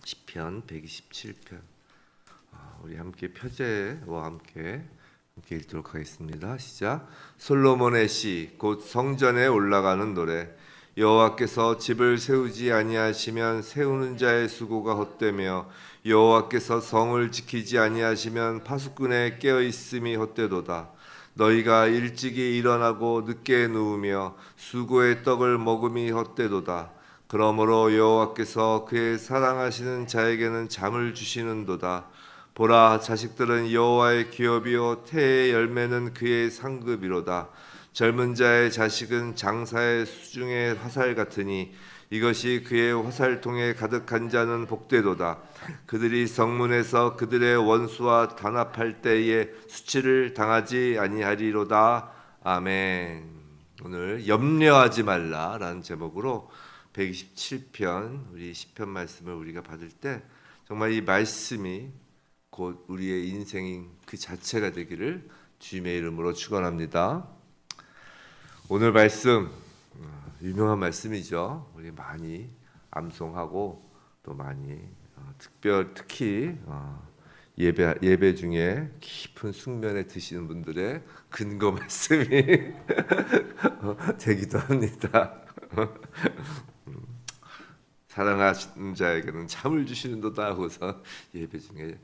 시편 127편. 우리 함께 표제와 함께 읽도록 하겠습니다. 시작. 솔로몬의 시, 곧 성전에 올라가는 노래. 여호와께서 집을 세우지 아니하시면 세우는 자의 수고가 헛되며 여호와께서 성을 지키지 아니하시면 파수꾼의 깨어 있음이 헛되도다. 너희가 일찍이 일어나고 늦게 누우며 수고의 떡을 먹음이 헛되도다. 그러므로 여호와께서 그의 사랑하시는 자에게는 잠을 주시는도다. 보라, 자식들은 여호와의 기업이요 태의 열매는 그의 상급이로다. 젊은 자의 자식은 장사의 수중의 화살 같으니 이것이 그의 화살통에 가득한 자는 복되도다. 그들이 성문에서 그들의 원수와 단합할 때에 수치를 당하지 아니하리로다. 아멘. 오늘 염려하지 말라라는 제목으로 127편 우리 시편 말씀을 우리가 받을 때 정말 이 말씀이 곧 우리의 인생인 그 자체가 되기를 주님의 이름으로 축원합니다. 오늘 말씀 유명한 말씀이죠. 우리 많이 암송하고 또 많이 특히 예배 중에 깊은 숙면에 드시는 분들의 근거 말씀이 되기도 합니다. 사랑하시는 자에게는 잠을 주시는도다 하고서 예배 중에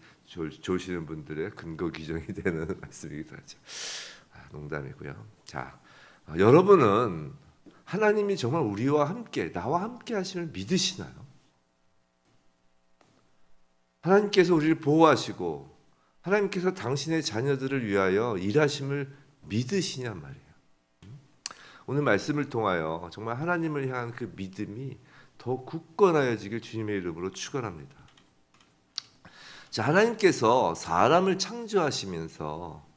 조시는 분들의 근거 기정이 되는 말씀이기도 하죠. 농담이고요. 자, 여러분은 하나님이 정말 우리와 함께, 나와 함께 하심을 믿으시나요? 하나님께서 우리를 보호하시고 하나님께서 당신의 자녀들을 위하여 일하심을 믿으시냔 말이에요. 오늘 말씀을 통하여 정말 하나님을 향한 그 믿음이 더 굳건하여지길 주님의 이름으로 축원합니다. 자, 하나님께서 사람을 창조하시면서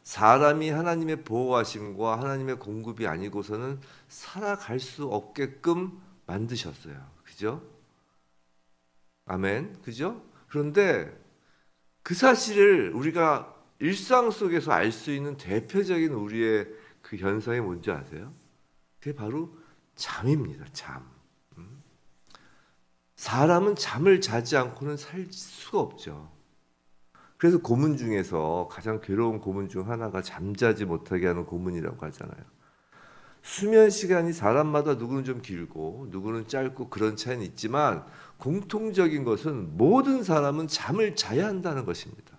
사람이 하나님의 보호하심과 하나님의 공급이 아니고서는 살아갈 수 없게끔 만드셨어요. 그죠? 아멘. 그죠? 그런데 그 사실을 우리가 일상 속에서 알 수 있는 대표적인 우리의 그 현상이 뭔지 아세요? 그게 바로 잠입니다. 잠. 사람은 잠을 자지 않고는 살 수가 없죠. 그래서 고문 중에서 가장 괴로운 고문 중 하나가 잠자지 못하게 하는 고문이라고 하잖아요. 수면 시간이 사람마다 누구는 좀 길고 누구는 짧고 그런 차이는 있지만 공통적인 것은 모든 사람은 잠을 자야 한다는 것입니다.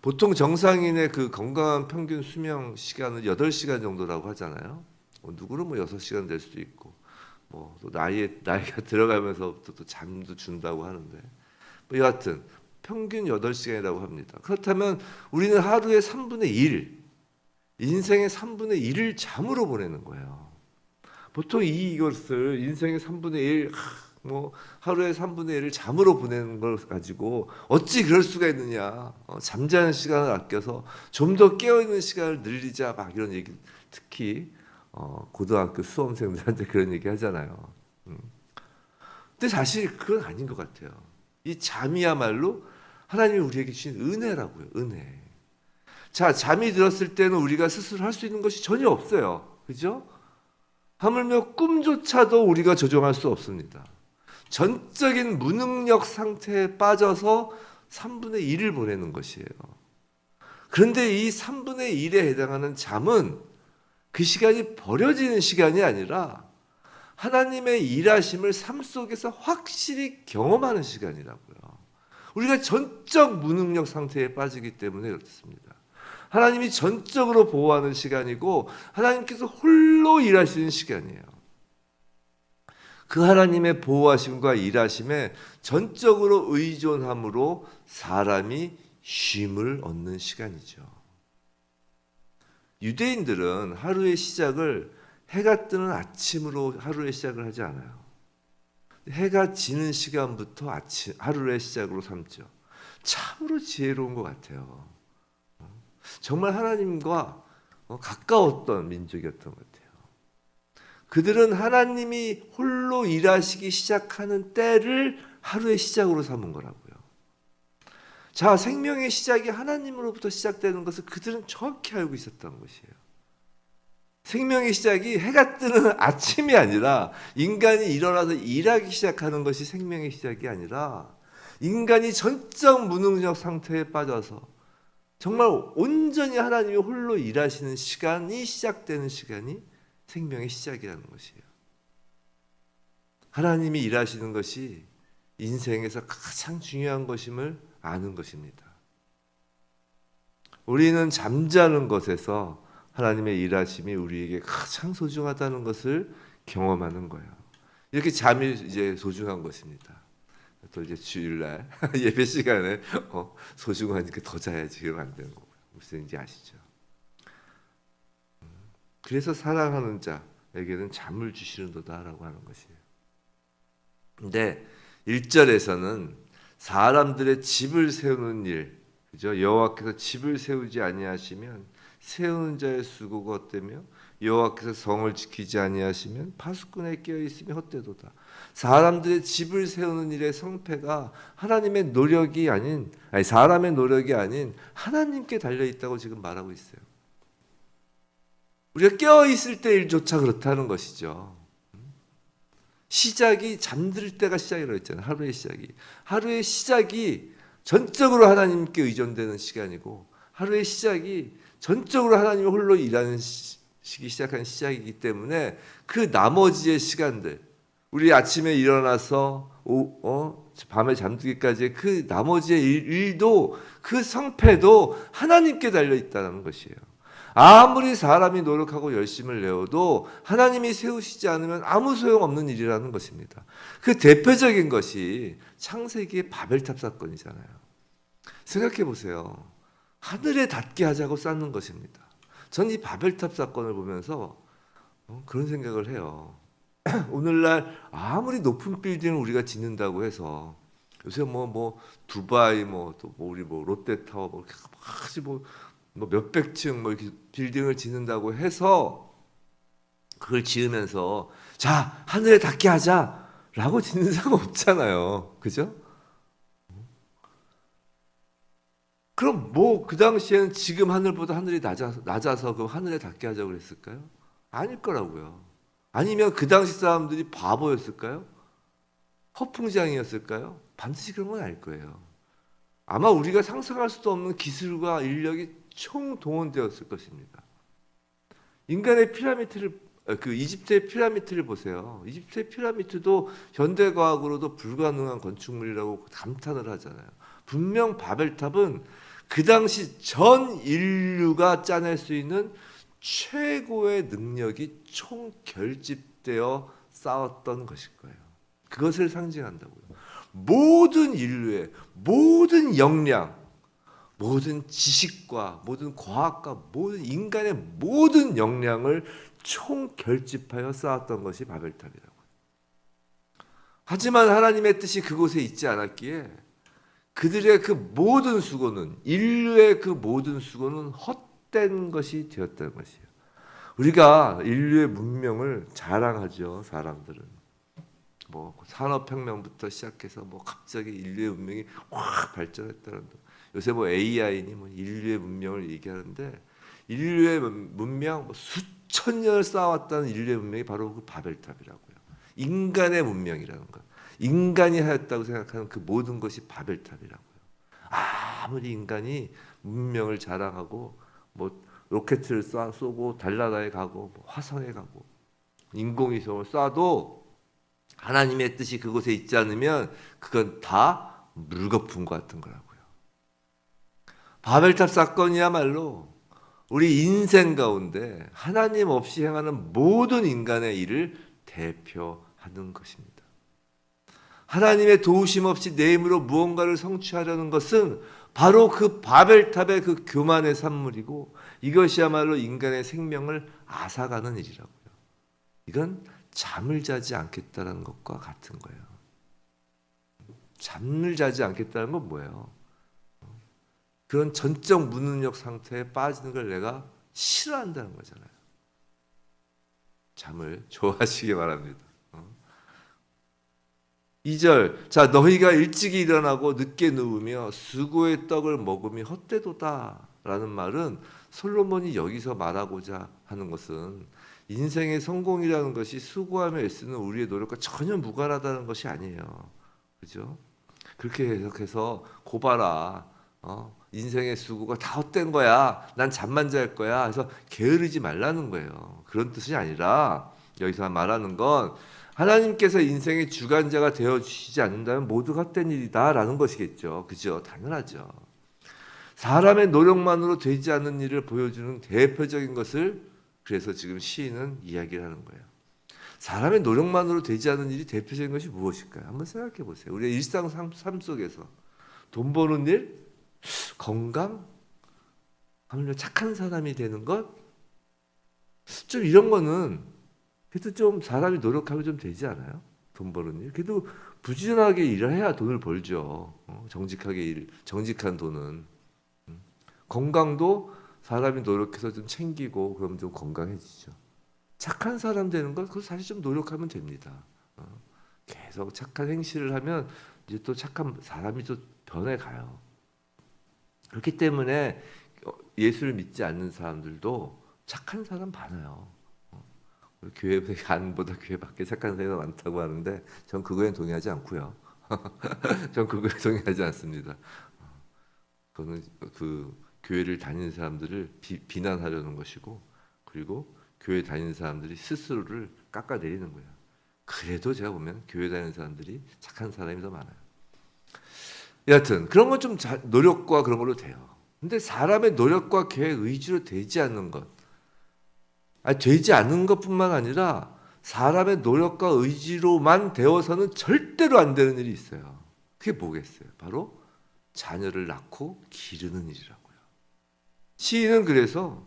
보통 정상인의 그 건강한 평균 수명 시간은 8시간 정도라고 하잖아요. 누구는 6시간 될 수도 있고 또 나이가 들어가면서 또 잠도 준다고 하는데 여하튼 평균 8시간이라고 합니다. 그렇다면 우리는 하루의 3분의 1, 인생의 3분의 1을 잠으로 보내는 거예요. 보통 이것을 인생의 3분의 1, 하루의 3분의 1을 잠으로 보내는 걸 가지고 어찌 그럴 수가 있느냐. 잠자는 시간을 아껴서 좀 더 깨어있는 시간을 늘리자 막 이런 얘기, 특히 고등학교 수험생들한테 그런 얘기 하잖아요. 근데 사실 그건 아닌 것 같아요. 이 잠이야말로 하나님이 우리에게 주신 은혜라고요. 은혜. 자, 잠이 들었을 때는 우리가 스스로 할 수 있는 것이 전혀 없어요. 그죠? 하물며 꿈조차도 우리가 조정할 수 없습니다. 전적인 무능력 상태에 빠져서 3분의 1을 보내는 것이에요. 그런데 이 3분의 1에 해당하는 잠은 그 시간이 버려지는 시간이 아니라 하나님의 일하심을 삶 속에서 확실히 경험하는 시간이라고요. 우리가 전적 무능력 상태에 빠지기 때문에 그렇습니다. 하나님이 전적으로 보호하는 시간이고 하나님께서 홀로 일하시는 시간이에요. 그 하나님의 보호하심과 일하심에 전적으로 의존함으로 사람이 쉼을 얻는 시간이죠. 유대인들은 하루의 시작을 해가 뜨는 아침으로 하루의 시작을 하지 않아요. 해가 지는 시간부터 하루의 시작으로 삼죠. 참으로 지혜로운 것 같아요. 정말 하나님과 가까웠던 민족이었던 것 같아요. 그들은 하나님이 홀로 일하시기 시작하는 때를 하루의 시작으로 삼은 거라고요. 자, 생명의 시작이 하나님으로부터 시작되는 것을 그들은 정확히 알고 있었던 것이에요. 생명의 시작이 해가 뜨는 아침이 아니라 인간이 일어나서 일하기 시작하는 것이 생명의 시작이 아니라 인간이 전적 무능력 상태에 빠져서 정말 온전히 하나님이 홀로 일하시는 시간이 시작되는 시간이 생명의 시작이라는 것이에요. 하나님이 일하시는 것이 인생에서 가장 중요한 것임을 아는 것입니다. 우리는 잠자는 것에서 하나님의 일하심이 우리에게 가장 소중하다는 것을 경험하는 거예요. 이렇게 잠이 이제 소중한 것입니다. 또 이제 주일날 예배 시간에 소중하니까 더 자야지 그러면 안 되는 거고요. 무슨 인지 아시죠? 그래서 사랑하는 자에게는 잠을 주시는도다라고 하는 것이에요. 근데 1절에서는 사람들의 집을 세우는 일, 그죠? 여호와께서 집을 세우지 아니하시면 세우는 자의 수고가 헛되며 여호와께서 성을 지키지 아니하시면 파수꾼에 깨어 있으면 헛되도다. 사람들의 집을 세우는 일의 성패가 하나님의 노력이 아닌, 사람의 노력이 아닌 하나님께 달려 있다고 지금 말하고 있어요. 우리가 깨어 있을 때 일조차 그렇다는 것이죠. 시작이 잠들 때가 시작이라고 했잖아요. 하루의 시작이. 하루의 시작이 전적으로 하나님께 의존되는 시간이고 하루의 시작이 전적으로 하나님이 홀로 일하는 시기 시작한 시작이기 때문에 그 나머지의 시간들, 우리 아침에 일어나서 밤에 잠들기까지의 그 나머지의 일도 그 성패도 하나님께 달려 있다는 것이에요. 아무리 사람이 노력하고 열심을 내어도 하나님이 세우시지 않으면 아무 소용없는 일이라는 것입니다. 그 대표적인 것이 창세기의 바벨탑 사건이잖아요. 생각해 보세요. 하늘에 닿게 하자고 쌓는 것입니다. 전 이 바벨탑 사건을 보면서 그런 생각을 해요. 오늘날 아무리 높은 빌딩을 우리가 짓는다고 해서 요새 뭐 두바이 또 우리 롯데타워 뭐 몇백 층 이렇게 빌딩을 짓는다고 해서 그걸 지으면서 자 하늘에 닿게 하자라고 짓는 사람 없잖아요. 그죠? 그럼 그 당시에는 지금 하늘보다 하늘이 낮아서 그 하늘에 닿게 하자고 그랬을까요? 아닐 거라고요. 아니면 그 당시 사람들이 바보였을까요? 허풍장이었을까요? 반드시 그런 건 아닐 거예요. 아마 우리가 상상할 수도 없는 기술과 인력이 총동원되었을 것입니다. 인간의 이집트의 피라미드를 보세요. 이집트의 피라미드도 현대과학으로도 불가능한 건축물이라고 감탄을 하잖아요. 분명 바벨탑은 그 당시 전 인류가 짜낼 수 있는 최고의 능력이 총결집되어 쌓았던 것일 거예요. 그것을 상징한다고요. 모든 인류의 모든 역량, 모든 지식과 모든 과학과 모든 인간의 모든 역량을 총결집하여 쌓았던 것이 바벨탑이라고요. 하지만 하나님의 뜻이 그곳에 있지 않았기에 그들의 그 모든 수고는, 인류의 그 모든 수고는 헛된 것이 되었다는 것이에요. 우리가 인류의 문명을 자랑하죠. 사람들은 산업혁명부터 시작해서 갑자기 인류의 문명이 확 발전했다는, 요새 AI니 인류의 문명을 얘기하는데, 인류의 문명 수천 년을 쌓아왔다는 인류의 문명이 바로 그 바벨탑이라고요. 인간의 문명이라는 것, 인간이 하였다고 생각하는 그 모든 것이 바벨탑이라고요. 아무리 인간이 문명을 자랑하고 로켓을 쏘고 달나라에 가고 화성에 가고 인공위성을 쏴도 하나님의 뜻이 그곳에 있지 않으면 그건 다 물거품 같은 거라고요. 바벨탑 사건이야말로 우리 인생 가운데 하나님 없이 행하는 모든 인간의 일을 대표하는 것입니다. 하나님의 도우심 없이 내 힘으로 무언가를 성취하려는 것은 바로 그 바벨탑의 그 교만의 산물이고, 이것이야말로 인간의 생명을 앗아가는 일이라고요. 이건 잠을 자지 않겠다는 것과 같은 거예요. 잠을 자지 않겠다는 건 뭐예요? 그런 전적 무능력 상태에 빠지는 걸 내가 싫어한다는 거잖아요. 잠을 좋아하시기 바랍니다. 2절, 자 너희가 일찍 일어나고 늦게 누우며 수고의 떡을 먹음이 헛되도다 라는 말은 솔로몬이 여기서 말하고자 하는 것은 인생의 성공이라는 것이 수고하며 애쓰는 우리의 노력과 전혀 무관하다는 것이 아니에요. 그죠? 그렇게 해석해서 고봐라. 인생의 수고가 다 헛된 거야. 난 잠만 잘 거야. 그래서 게으르지 말라는 거예요. 그런 뜻이 아니라 여기서 말하는 건 하나님께서 인생의 주관자가 되어 주시지 않는다면 모두가 헛된 일이다라는 것이겠죠. 그죠? 당연하죠. 사람의 노력만으로 되지 않는 일을 보여주는 대표적인 것을 그래서 지금 시인은 이야기를 하는 거예요. 사람의 노력만으로 되지 않는 일이 대표적인 것이 무엇일까요? 한번 생각해 보세요. 우리의 일상 삶 속에서 돈 버는 일, 건강, 하물며 착한 사람이 되는 것, 좀 이런 거는 그래도 좀 사람이 노력하면 좀 되지 않아요? 돈 버는 일. 그래도 부지런하게 일을 해야 돈을 벌죠. 정직하게 정직한 돈은. 건강도 사람이 노력해서 좀 챙기고 그러면 좀 건강해지죠. 착한 사람 되는 것, 그거 사실 좀 노력하면 됩니다. 계속 착한 행실을 하면 이제 또 착한 사람이 또 변해가요. 그렇기 때문에 예수를 믿지 않는 사람들도 착한 사람 많아요. 교회 안보다 교회 밖에 착한 사람이 많다고 하는데 전 그거에 동의하지 않고요. 전 그거에 동의하지 않습니다. 그거는 그 교회를 다니는 사람들을 비난하려는 것이고, 그리고 교회 다니는 사람들이 스스로를 깎아내리는 거예요. 그래도 제가 보면 교회 다니는 사람들이 착한 사람이 더 많아요. 여하튼 그런 건 좀 노력과 그런 걸로 돼요. 근데 사람의 노력과 계획, 의지로 되지 않는 것, 되지 않는 것뿐만 아니라 사람의 노력과 의지로만 되어서는 절대로 안 되는 일이 있어요. 그게 뭐겠어요? 바로 자녀를 낳고 기르는 일이라고요. 시인은 그래서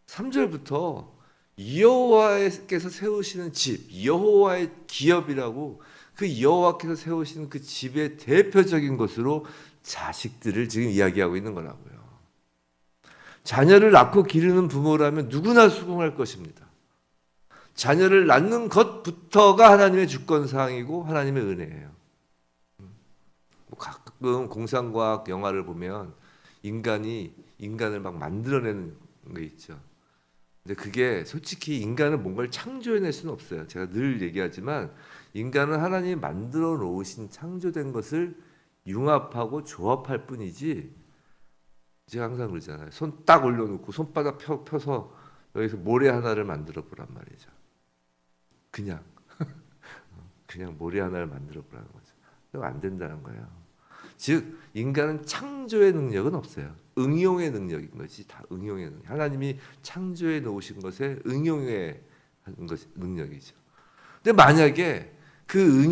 3절부터 여호와께서 세우시는 집, 여호와의 기업이라고 그 여호와께서 세우시는 그 집의 대표적인 것으로 자식들을 지금 이야기하고 있는 거라고요. 자녀를 낳고 기르는 부모라면 누구나 수긍할 것입니다. 자녀를 낳는 것부터가 하나님의 주권사항이고 하나님의 은혜예요. 가끔 공상과학 영화를 보면 인간이 인간을 막 만들어내는 게 있죠. 근데 그게 솔직히 인간은 뭔가를 창조해낼 수는 없어요. 제가 늘 얘기하지만 인간은 하나님이 만들어 놓으신 창조된 것을 융합하고 조합할 뿐이지, 제가 항상 그러잖아요. 손 딱 올려놓고 손바닥 펴서 여기서 모래 하나를 만들어 보란 말이죠. 그냥 모래 하나를 만들어 보라는 거죠. 그럼 안 된다는 거예요. 즉 인간은 창조의 능력은 없어요. 응용의 능력인 것이 다 응용의 능력. 하나님이 창조해 놓으신 것에 응용해 하는 것이 능력이죠. 근데 만약에 그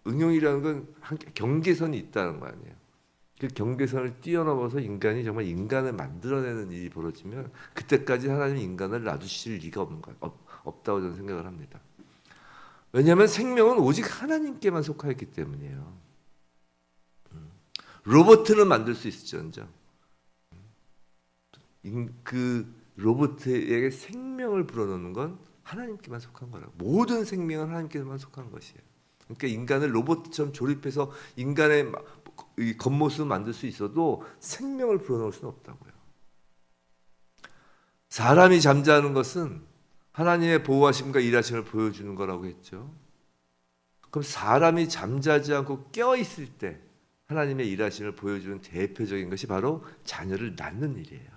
응용이라는 건 경계선이 있다는 거 아니에요. 그 경계선을 뛰어넘어서 인간이 정말 인간을 만들어내는 일이 벌어지면 그때까지 하나님이 인간을 놔두실 리가 없다고 저는 생각을 합니다. 왜냐하면 생명은 오직 하나님께만 속하였기 때문이에요. 로봇은 만들 수 있을지언정 그 로봇에게 생명을 불어넣는 건 하나님께만 속한 거라고. 모든 생명은 하나님께만 속한 것이에요. 그러니까 인간을 로봇처럼 조립해서 인간의 겉모습을 만들 수 있어도 생명을 불어넣을 수는 없다고요. 사람이 잠자는 것은 하나님의 보호하심과 일하심을 보여주는 거라고 했죠. 그럼 사람이 잠자지 않고 깨어 있을 때 하나님의 일하심을 보여주는 대표적인 것이 바로 자녀를 낳는 일이에요.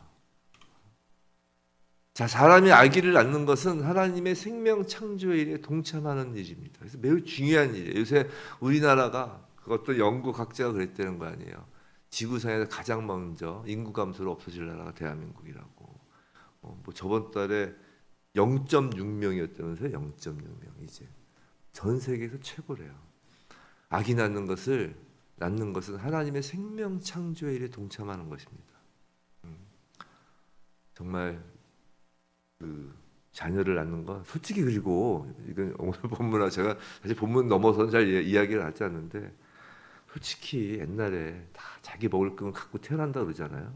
자, 사람이 아기를 낳는 것은 하나님의 생명 창조의 일에 동참하는 일입니다. 그래서 매우 중요한 일이에요. 요새 우리나라가, 그것도 연구 각자가 그랬다는 거 아니에요. 지구상에서 가장 먼저 인구 감소로 없어질 나라가 대한민국이라고. 뭐 저번 달에 0.6명이었다면서요. 0.6명. 이제 전 세계에서 최고래요. 아기 낳는 것은 하나님의 생명 창조의 일에 동참하는 것입니다. 정말 그 자녀를 낳는 건 솔직히, 그리고 이건 오늘 본문화 제가 사실 본문 넘어서는 잘 이야기를 하지 않는데, 솔직히 옛날에 다 자기 먹을 건 갖고 태어난다 그러잖아요.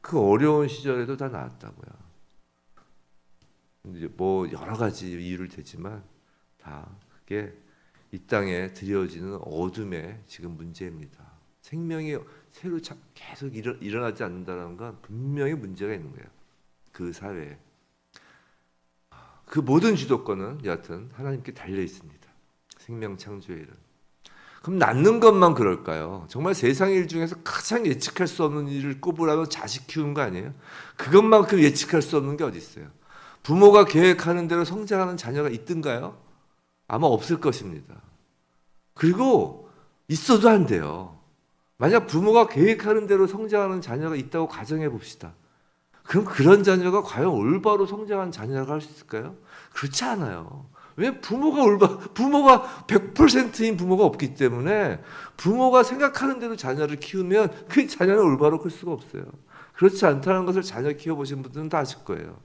그 어려운 시절에도 다 나았다고요. 이제 뭐 여러 가지 이유를 대지만 다 그게 이 땅에 드려지는 어둠의 지금 문제입니다. 생명이 새로 계속 일어나지 않는다는 건 분명히 문제가 있는 거예요. 그 사회에. 그 모든 주도권은 여하튼 하나님께 달려 있습니다. 생명 창조의 일은. 그럼 낳는 것만 그럴까요? 정말 세상 일 중에서 가장 예측할 수 없는 일을 꼽으라면 자식 키우는 거 아니에요? 그것만큼 예측할 수 없는 게 어디 있어요? 부모가 계획하는 대로 성장하는 자녀가 있든가요? 아마 없을 것입니다. 그리고 있어도 안 돼요. 만약 부모가 계획하는 대로 성장하는 자녀가 있다고 가정해 봅시다. 그럼 그런 자녀가 과연 올바로 성장한 자녀라고 할 수 있을까요? 그렇지 않아요. 왜 부모가 100%인 부모가 없기 때문에 부모가 생각하는 대로 자녀를 키우면 그 자녀는 올바로 클 수가 없어요. 그렇지 않다는 것을 자녀 키워보신 분들은 다 아실 거예요.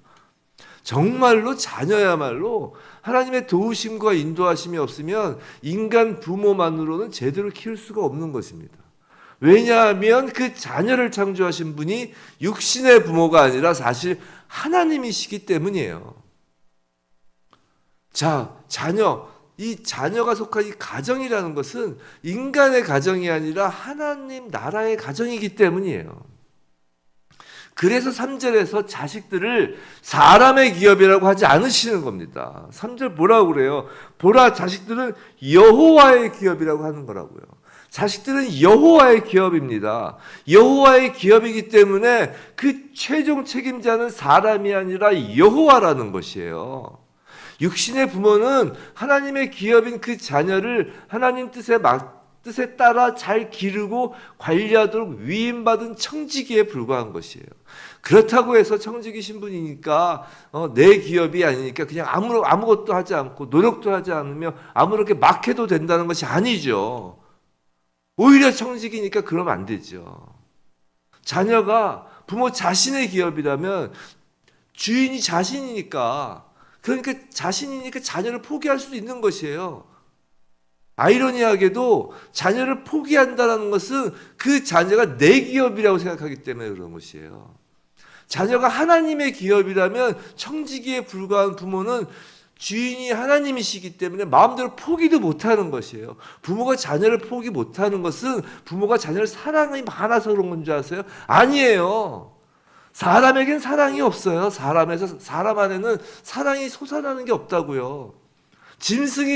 정말로 자녀야말로 하나님의 도우심과 인도하심이 없으면 인간 부모만으로는 제대로 키울 수가 없는 것입니다. 왜냐하면 그 자녀를 창조하신 분이 육신의 부모가 아니라 사실 하나님이시기 때문이에요. 자, 이 자녀가 속한 이 가정이라는 것은 인간의 가정이 아니라 하나님 나라의 가정이기 때문이에요. 그래서 3절에서 자식들을 사람의 기업이라고 하지 않으시는 겁니다. 3절 뭐라고 그래요? 보라, 자식들은 여호와의 기업이라고 하는 거라고요. 자식들은 여호와의 기업입니다. 여호와의 기업이기 때문에 그 최종 책임자는 사람이 아니라 여호와라는 것이에요. 육신의 부모는 하나님의 기업인 그 자녀를 하나님 뜻에 따라 잘 기르고 관리하도록 위임받은 청지기에 불과한 것이에요. 그렇다고 해서 청지기 신분이니까 내 기업이 아니니까 그냥 아무것도 하지 않고 노력도 하지 않으며 아무렇게 막 해도 된다는 것이 아니죠. 오히려 청지기니까 그러면 안 되죠. 자녀가 부모 자신의 기업이라면 주인이 자신이니까 자녀를 포기할 수도 있는 것이에요. 아이러니하게도 자녀를 포기한다는 것은 그 자녀가 내 기업이라고 생각하기 때문에 그런 것이에요. 자녀가 하나님의 기업이라면 청지기에 불과한 부모는 주인이 하나님이시기 때문에 마음대로 포기도 못하는 것이에요. 부모가 자녀를 포기 못하는 것은 부모가 자녀를 사랑이 많아서 그런 건 줄 아세요? 아니에요. 사람에겐 사랑이 없어요. 사람 안에는 사랑이 솟아나는 게 없다고요. 짐승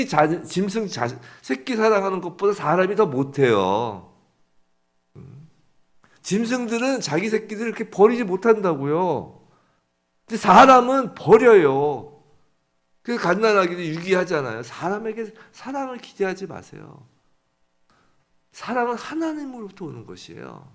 새끼 사랑하는 것보다 사람이 더 못해요. 짐승들은 자기 새끼들을 이렇게 버리지 못한다고요. 근데 사람은 버려요. 그래서 갓난아기도 유기하잖아요. 사람에게 사랑을 기대하지 마세요. 사랑은 하나님으로부터 오는 것이에요.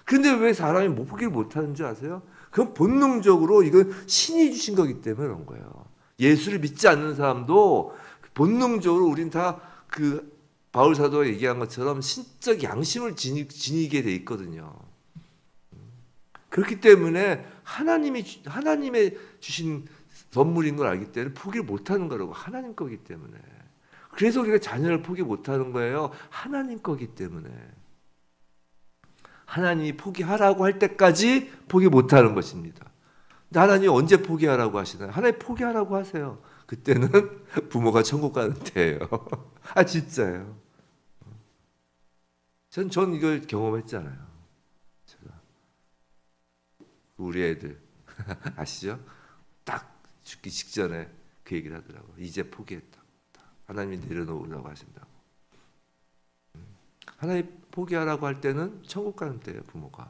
근데 왜 사람이 포기를 못하는 줄 아세요? 그건 본능적으로 이건 신이 주신 거기 때문에 그런 거예요. 예수를 믿지 않는 사람도 본능적으로 우린 다 그 바울 사도가 얘기한 것처럼 신적 양심을 지니게 돼 있거든요. 그렇기 때문에 하나님의 주신 선물인 걸 알기 때문에 포기를 못하는 거라고. 하나님 거기 때문에. 그래서 우리가 자녀를 포기 못하는 거예요. 하나님 거기 때문에. 하나님이 포기하라고 할 때까지 포기 못하는 것입니다. 근데 하나님이 언제 포기하라고 하시나요? 하나님 포기하라고 하세요. 그때는 부모가 천국 가는 때예요. 아 진짜예요. 전 이걸 경험했잖아요. 제가. 우리 애들 아시죠? 딱 죽기 직전에 그 얘기를 하더라고요. 이제 포기했다. 하나님이 내려놓으라고 하신다고. 하나님 포기하라고 할 때는 천국 가는 때예요, 부모가.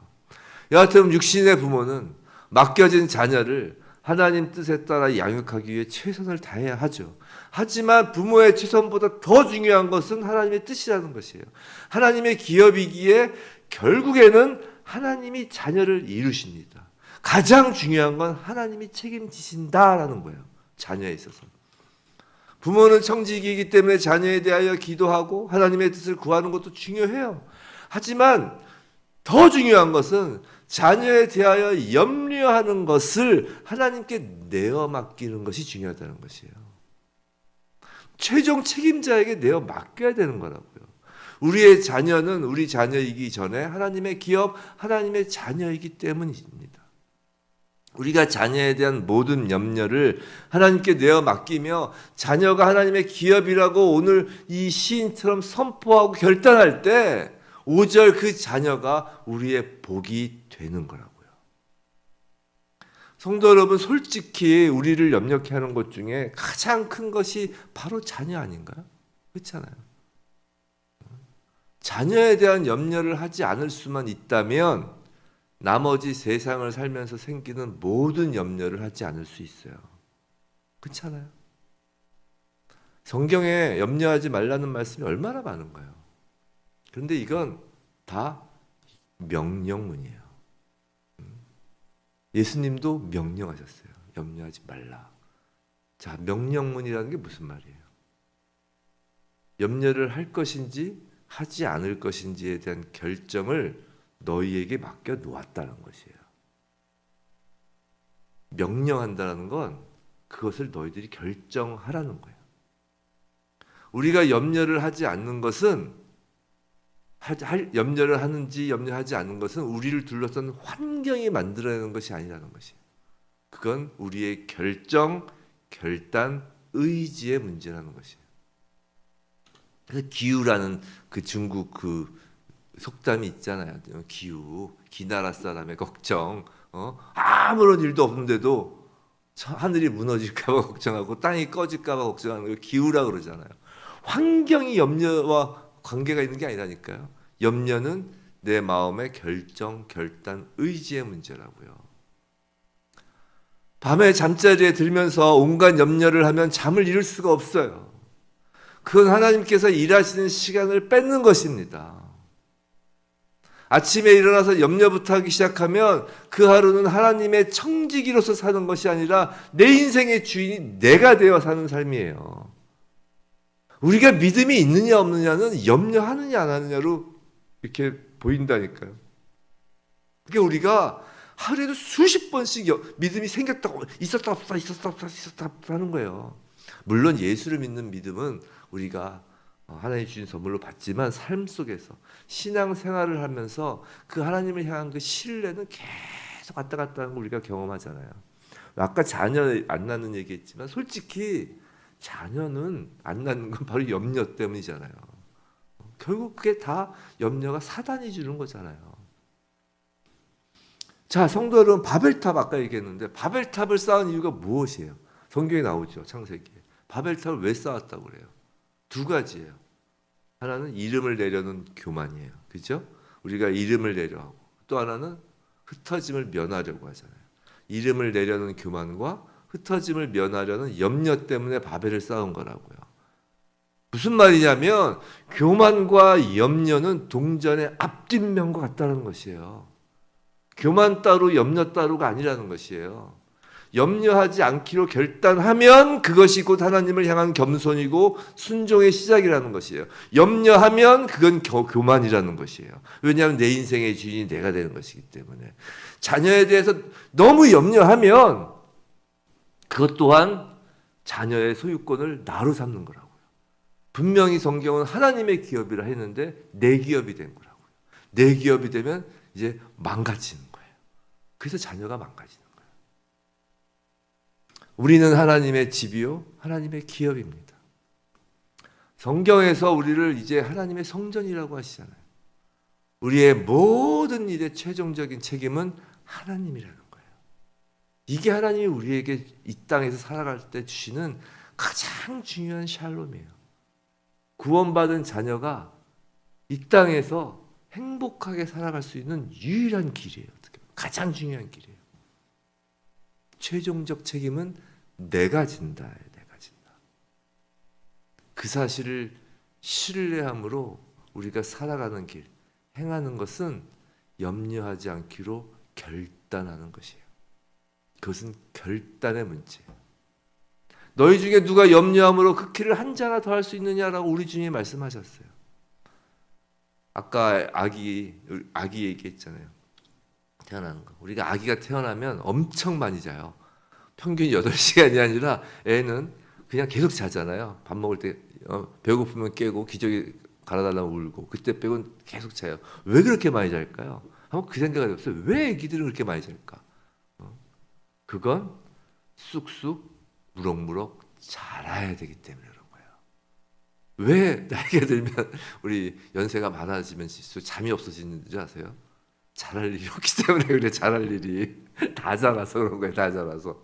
여하튼 육신의 부모는 맡겨진 자녀를 하나님 뜻에 따라 양육하기 위해 최선을 다해야 하죠. 하지만 부모의 최선보다 더 중요한 것은 하나님의 뜻이라는 것이에요. 하나님의 기업이기에 결국에는 하나님이 자녀를 이루십니다. 가장 중요한 건 하나님이 책임지신다라는 거예요. 자녀에 있어서. 부모는 청지기이기 때문에 자녀에 대하여 기도하고 하나님의 뜻을 구하는 것도 중요해요. 하지만 더 중요한 것은 자녀에 대하여 염려하는 것을 하나님께 내어 맡기는 것이 중요하다는 것이에요. 최종 책임자에게 내어 맡겨야 되는 거라고요. 우리의 자녀는 우리 자녀이기 전에 하나님의 기업, 하나님의 자녀이기 때문입니다. 우리가 자녀에 대한 모든 염려를 하나님께 내어 맡기며 자녀가 하나님의 기업이라고 오늘 이 시인처럼 선포하고 결단할 때 5절 그 자녀가 우리의 복이 되는 거라고요. 성도 여러분, 솔직히 우리를 염려케 하는 것 중에 가장 큰 것이 바로 자녀 아닌가요? 그렇잖아요. 자녀에 대한 염려를 하지 않을 수만 있다면 나머지 세상을 살면서 생기는 모든 염려를 하지 않을 수 있어요. 그렇잖아요. 성경에 염려하지 말라는 말씀이 얼마나 많은 거예요. 그런데 이건 다 명령문이에요. 예수님도 명령하셨어요. 염려하지 말라. 자, 명령문이라는 게 무슨 말이에요? 염려를 할 것인지 하지 않을 것인지에 대한 결정을 너희에게 맡겨 놓았다는 것이에요. 명령한다는 건 그것을 너희들이 결정하라는 거예요. 우리가 염려를 하지 않는 것은 염려를 하는지 염려하지 않는 것은 우리를 둘러싼 환경이 만들어내는 것이 아니라는 것이에요. 그건 우리의 결정, 결단, 의지의 문제라는 것이에요. 그래서 기우라는 그 중국 그 속담이 있잖아요. 기우, 기나라 사람의 걱정. 아무런 일도 없는데도 하늘이 무너질까 봐 걱정하고 땅이 꺼질까 봐 걱정하는 걸 기우라 그러잖아요. 환경이 염려와 관계가 있는 게 아니라니까요. 염려는 내 마음의 결정, 결단, 의지의 문제라고요. 밤에 잠자리에 들면서 온갖 염려를 하면 잠을 이룰 수가 없어요. 그건 하나님께서 일하시는 시간을 뺏는 것입니다. 아침에 일어나서 염려부터 하기 시작하면 그 하루는 하나님의 청지기로서 사는 것이 아니라 내 인생의 주인이 내가 되어 사는 삶이에요. 우리가 믿음이 있느냐 없느냐는 염려하느냐 안 하느냐로 이렇게 보인다니까요. 그러니까 우리가 하루에도 수십 번씩 믿음이 생겼다고 있었다 없다 있었다 없다 있었다 없다 하는 거예요. 물론 예수를 믿는 믿음은 우리가 하나님 주신 선물로 받지만 삶 속에서 신앙생활을 하면서 그 하나님을 향한 그 신뢰는 계속 왔다 갔다 하는 걸 우리가 경험하잖아요. 아까 자녀 안 낳는 얘기했지만 솔직히 자녀는 안 낳는 건 바로 염려 때문이잖아요. 결국 그게 다 염려가 사단이 주는 거잖아요. 자, 성도 여러분, 바벨탑 아까 얘기했는데 바벨탑을 쌓은 이유가 무엇이에요? 성경에 나오죠. 창세기에. 바벨탑을 왜 쌓았다고 그래요? 두 가지예요. 하나는 이름을 내려는 교만이에요. 그죠? 우리가 이름을 내려하고 또 하나는 흩어짐을 면하려고 하잖아요. 이름을 내려는 교만과 흩어짐을 면하려는 염려 때문에 바벨을 쌓은 거라고요. 무슨 말이냐면 교만과 염려는 동전의 앞뒷면과 같다는 것이에요. 교만 따로 염려 따로가 아니라는 것이에요. 염려하지 않기로 결단하면 그것이 곧 하나님을 향한 겸손이고 순종의 시작이라는 것이에요. 염려하면 그건 교만이라는 것이에요. 왜냐하면 내 인생의 주인이 내가 되는 것이기 때문에. 자녀에 대해서 너무 염려하면 그것 또한 자녀의 소유권을 나로 삼는 거라고요. 분명히 성경은 하나님의 기업이라 했는데 내 기업이 된 거라고요. 내 기업이 되면 이제 망가지는 거예요. 그래서 자녀가 망가지는 거예요. 우리는 하나님의 집이요, 하나님의 기업입니다. 성경에서 우리를 이제 하나님의 성전이라고 하시잖아요. 우리의 모든 일의 최종적인 책임은 하나님이라는 거예요. 이게 하나님이 우리에게 이 땅에서 살아갈 때 주시는 가장 중요한 샬롬이에요. 구원받은 자녀가 이 땅에서 행복하게 살아갈 수 있는 유일한 길이에요. 가장 중요한 길이에요. 최종적 책임은 내가 진다. 내가 진다. 그 사실을 신뢰함으로 우리가 살아가는 길, 행하는 것은 염려하지 않기로 결단하는 것이에요. 그것은 결단의 문제예요. 너희 중에 누가 염려함으로 그 길을 한 자나 더 할 수 있느냐라고 우리 주님이 말씀하셨어요. 아까 아기 얘기했잖아요. 태어나는 거. 우리가 아기가 태어나면 엄청 많이 자요. 평균 8시간이 아니라 애는 그냥 계속 자잖아요. 밥 먹을 때 배고프면 깨고 기저귀 갈아달라고 울고 그때 빼고는 계속 자요. 왜 그렇게 많이 잘까요? 한번 그 생각이 없어요. 왜 애기들은 그렇게 많이 잘까? 그건 쑥쑥 무럭무럭 자라야 되기 때문에 그런 거예요. 왜 나이가 들면 우리 연세가 많아지면 잠이 없어지는 줄 아세요? 잘할 일이 없기 때문에 그래. 잘할 일이 다 자라서 그런 거예요. 다 자라서.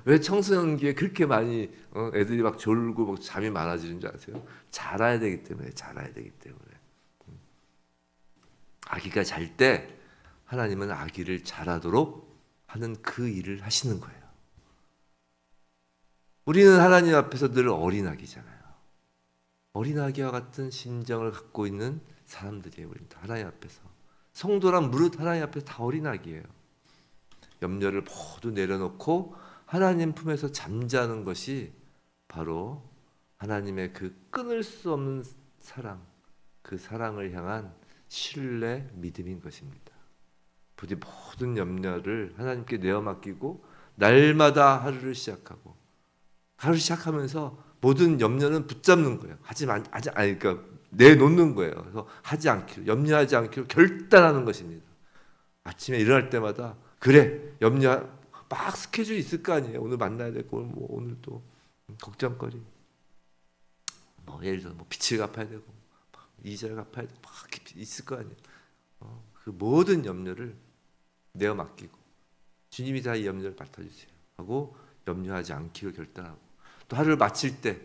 왜 청소년기에 그렇게 많이 애들이 막 졸고 막 잠이 많아지는 줄 아세요? 자라야 되기 때문에. 자라야 되기 때문에. 아기가 잘 때 하나님은 아기를 자라도록 하는 그 일을 하시는 거예요. 우리는 하나님 앞에서 늘 어린아기잖아요. 어린아기와 같은 심정을 갖고 있는 사람들이에요. 우리는 하나님 앞에서. 성도란 무릇 하나님 앞에서 다 어린아기예요. 염려를 모두 내려놓고 하나님 품에서 잠자는 것이 바로 하나님의 그 끊을 수 없는 사랑, 그 사랑을 향한 신뢰, 믿음인 것입니다. 부디 모든 염려를 하나님께 내어 맡기고 날마다 하루를 시작하고 하루 시작하면서 모든 염려는 붙잡는 거예요. 그러니까 내놓는 거예요. 그래서 하지 않기로, 염려하지 않기로 결단하는 것입니다. 아침에 일어날 때마다 그래, 막 스케줄이 있을 거 아니에요. 오늘 만나야 되고, 오늘 또 걱정거리. 예를 들어 빚을 갚아야 되고, 이자를 갚아야 되고, 막 있을 거 아니에요. 그 모든 염려를 내어 맡기고 주님이 다 이 염려를 맡아주세요 하고 염려하지 않기로 결단하고 또 하루를 마칠 때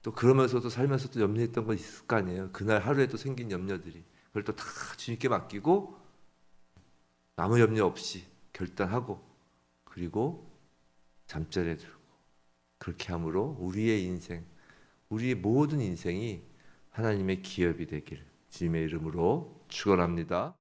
또 그러면서도 살면서도 염려했던 거 있을 거 아니에요. 그날 하루에 또 생긴 염려들이 그걸 또 다 주님께 맡기고 아무 염려 없이 결단하고 그리고 잠자리에 들고 그렇게 함으로 우리의 인생, 우리의 모든 인생이 하나님의 기업이 되길 주님의 이름으로 축원합니다.